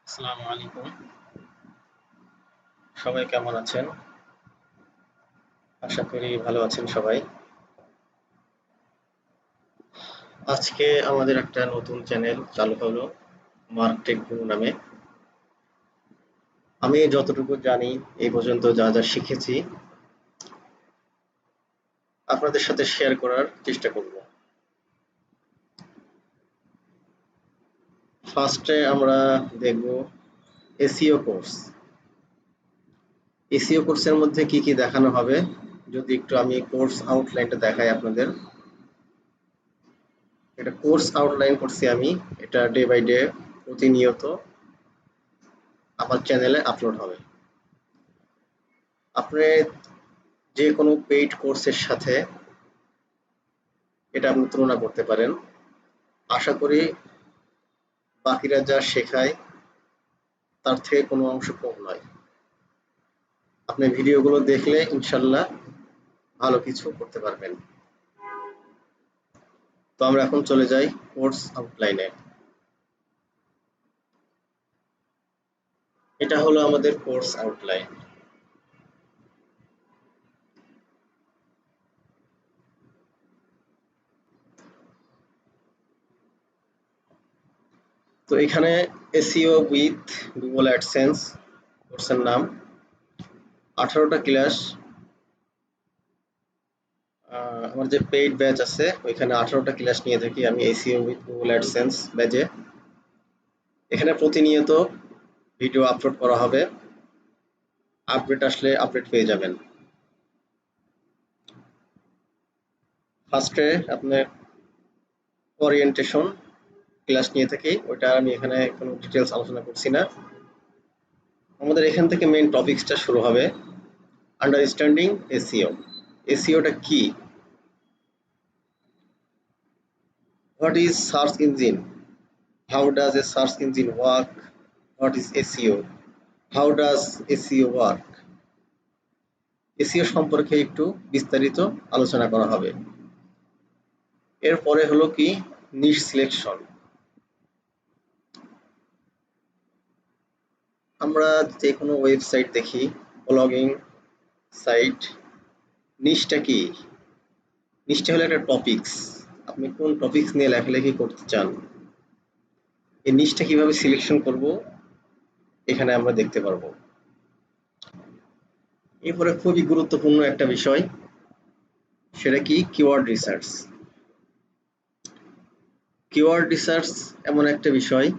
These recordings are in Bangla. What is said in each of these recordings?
আসসালামু আলাইকুম। সবাই কেমন আছেন? আশা করি ভালো আছেন সবাই। আজকে আমাদের একটা নতুন চ্যানেল চালু হলো, মার্ক টেক গুরু নামে। আমি যতটুকু জানি এই পর্যন্ত যা যা শিখেছি আপনাদের সাথে শেয়ার করার চেষ্টা করব। ফার্স্টে আমরা দেখব এসইও কোর্স। এসইও কোর্সের মধ্যে কি কি দেখানো হবে, যদি একটু আমি কোর্স আউটলাইনটা দেখাই আপনাদের। এটা কোর্স আউটলাইন করছি আমি, এটা ডে বাই ডে প্রতিনিয়ত আমার চ্যানেলে আপলোড হবে। আপনি যে কোনো পেইড কোর্সের সাথে এটা আপনি তুলনা করতে পারেন। আশা করি বাকিরা যা শেখায় তার থেকে কোনো অংশ কম নয়। আপনি ভিডিওগুলো দেখলে ইনশাল্লাহ ভালো কিছু করতে পারবেন। তো আমরা এখন চলে যাই কোর্স আউটলাইনে। এটা হলো আমাদের কোর্স আউটলাইন। তো এখানে এসইও উইথ গুগল অ্যাডসেন্স কোর্সের নাম, 18টা ক্লাস। আমার যে পেইড ব্যাচ আছে ওইখানে 18টা ক্লাস নিয়ে থাকি আমি এসইও উইথ গুগল অ্যাডসেন্স ব্যাচে। এখানে প্রতিনিয়ত ভিডিও আপলোড করা হবে, আপডেট আসলে আপডেট পেয়ে যাবেন। ফার্স্টে আপনার ওরিয়েন্টেশন ক্লাস নিয়ে থাকি, ওইটা আমি এখানে কোনো ডিটেলস আলোচনা করছি না। আমাদের এখান থেকে মেইন টপিকসটা শুরু হবে, আন্ডারস্ট্যান্ডিং এসইও। এসইওটা কি, what is search engine, how does a search engine work, what is SEO, how does SEO work. SEO সম্পর্কে একটু বিস্তারিত আলোচনা করা হবে। এরপরে হলো কি নিশ সিলেকশন। আমরা যে কোনো ওয়েবসাইট দেখি, ব্লগিং সাইট, নিশটা কি? নিশটা হলো একটা টপিকস। আপনি কোন টপিকস নিয়ে লেখালেখি করতে চান, এই নিশটা কিভাবে সিলেকশন করব এখানে আমরা দেখতে পারবো। এরপরে খুবই গুরুত্বপূর্ণ একটা বিষয়, সেটা কি কিওয়ার্ড রিসার্চ। কিওয়ার্ড রিসার্চ এমন একটা বিষয়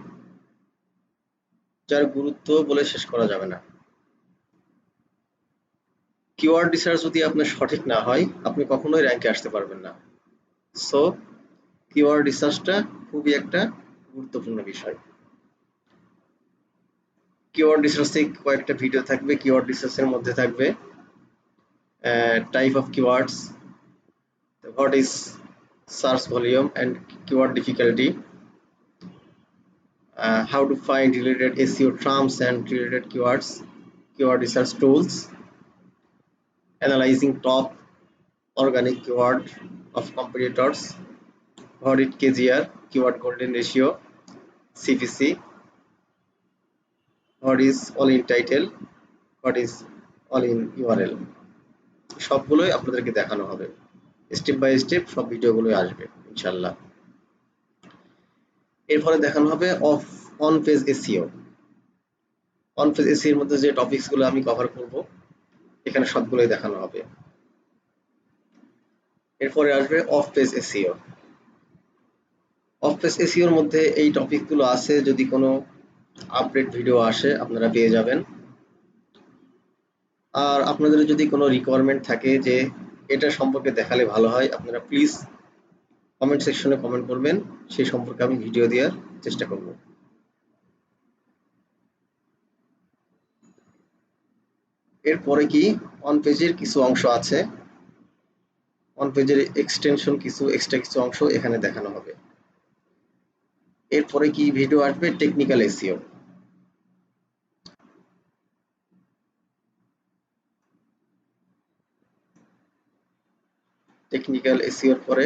যার গুরুত্ব বলে শেষ করা যাবে না। কিওয়ার্ড রিসার্চ যদি আপনার সঠিক না হয় আপনি কখনোই র্যাঙ্কে আসতে পারবেন না। সো কিওয়ার্ড রিসার্চটা খুবই একটা গুরুত্বপূর্ণ বিষয়। কিওয়ার্ড রিসার্চে কয়েকটা ভিডিও থাকবে, কিওয়ার্ড রিসার্চের মধ্যে থাকবে type of keywords, what is search volume and keyword difficulty, how to find related SEO terms and related keywords, keyword research tools, analyzing top organic keyword of competitors, what is KGR, keyword golden ratio, CPC, what is all in title, what is all in URL, সবগুলোই আপনাদেরকে দেখানো হবে। স্টেপ বাই স্টেপ সব ভিডিওগুলোই আসবে ইনশাল্লাহ। এরপরে দেখানো হবে of on page SEO. On page SEO এর মধ্যে যে টপিকস গুলো আমি কভার করব এখানে সবগুলোই দেখানো হবে। এরপরে আসবে of page SEO. Of page SEO এর মধ্যে এই টপিক গুলো আছে, যদি কোনো আপডেট ভিডিও আসে আপনারা পেয়ে যাবেন। আর আপনাদের যদি কোনো রিকোয়ারমেন্ট থাকে যে এটা সম্পর্কে দেখালে ভালো হয়, আপনারা প্লিজ কমেন্ট সেকশনে কমেন্ট করবেন, সেই সম্পর্কে আমি ভিডিও দেওয়ার চেষ্টা করব। এরপরে কি অন পেজের কিছু অংশ আছে, অন পেজের এক্সটেনশন কিছু এক্সট্রা কিছু অংশ এখানে দেখানো হবে। এরপরে কি ভিডিও আসবে টেকনিক্যাল এসইও। টেকনিক্যাল এসইওর পরে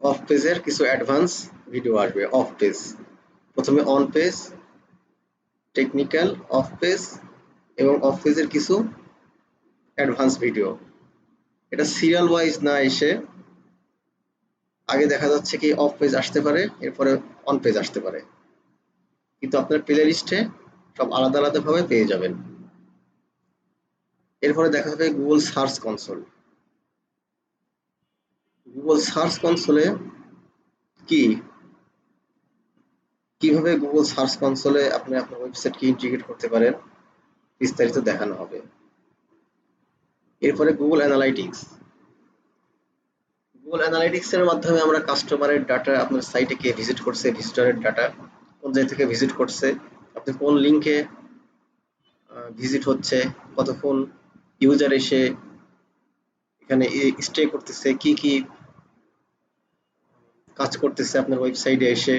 অফ পেজের কিছু অ্যাডভান্স ভিডিও আসবে। অফ পেজ, প্রথমে on page, technical, of page এবং অফ পেজের কিছু অ্যাডভান্স ভিডিও। এটা সিরিয়াল ওয়াইজ না এসে আগে দেখা যাচ্ছে কি অফ পেজ আসতে পারে, এরপরে অন পেজ আসতে পারে, কিন্তু আপনার প্লে লিস্টে সব আলাদা আলাদা ভাবে পেয়ে যাবেন। এরপরে দেখা যাবে Google search console. Google search কনসোলে কি কিভাবে গুগল সার্চ কনসোলে আপনি আপনার ওয়েবসাইটকে ইন্টিগ্রেট করতে পারেন বিস্তারিত দেখানো হবে। এরপরে গুগল অ্যানালাইটিক্স। গুগল অ্যানালাইটিক্স এর মাধ্যমে আমরা কাস্টমারের ডাটা, আপনার সাইটে কে ভিজিট করছে, ভিজিটরের ডাটা, কোন জায়গা থেকে ভিজিট করছে, আপনি কোন লিংকে ভিজিট হচ্ছে, কতক্ষণ ইউজার এসে এখানে স্টে করতেছে, কি কি কাজ করতেছে আপনার ওয়েবসাইটে এসে,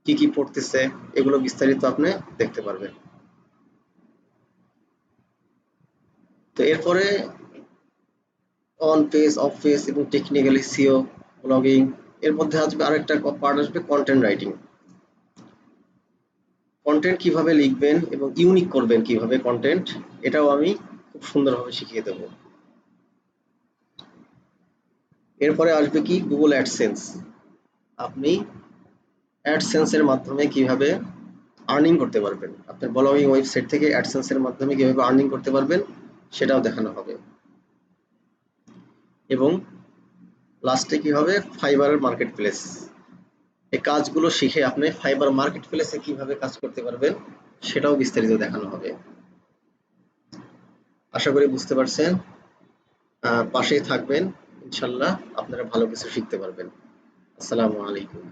কি কি পড়তেছে, এগুলো বিস্তারিত আপনি দেখতে পারবেন। তো এরপরে অন পেজ, অফ পেজ এবং টেকনিক্যাল এসইও, ব্লগিং, এর মধ্যে আসবে আরেকটা পার্ট, আসবে কন্টেন্ট রাইটিং। কন্টেন্ট কিভাবে লিখবেন এবং ইউনিক করবেন কিভাবে কন্টেন্ট, এটাও আমি খুব সুন্দরভাবে শিখিয়ে দেব। এরপরে আসবে কি গুগল অ্যাডসেন্স। আপনি অ্যাডসেন্স এর মাধ্যমে কিভাবে আর্নিং করতে পারবেন, আপনার ব্লগিং ওয়েবসাইট থেকে অ্যাডসেন্স এর মাধ্যমে কিভাবে আর্নিং করতে পারবেন সেটাও দেখানো হবে। এবং লাস্টে কি হবে, ফাইবার মার্কেট প্লেস। এই কাজগুলো শিখে আপনি ফাইবার মার্কেট প্লেসে কিভাবে কাজ করতে পারবেন সেটাও বিস্তারিত দেখানো হবে। আশা করি বুঝতে পারছেন। পাশেই থাকবেন, ইনশাল্লাহ আপনারা ভালো কিছু শিখতে পারবেন। আসসালামু আলাইকুম।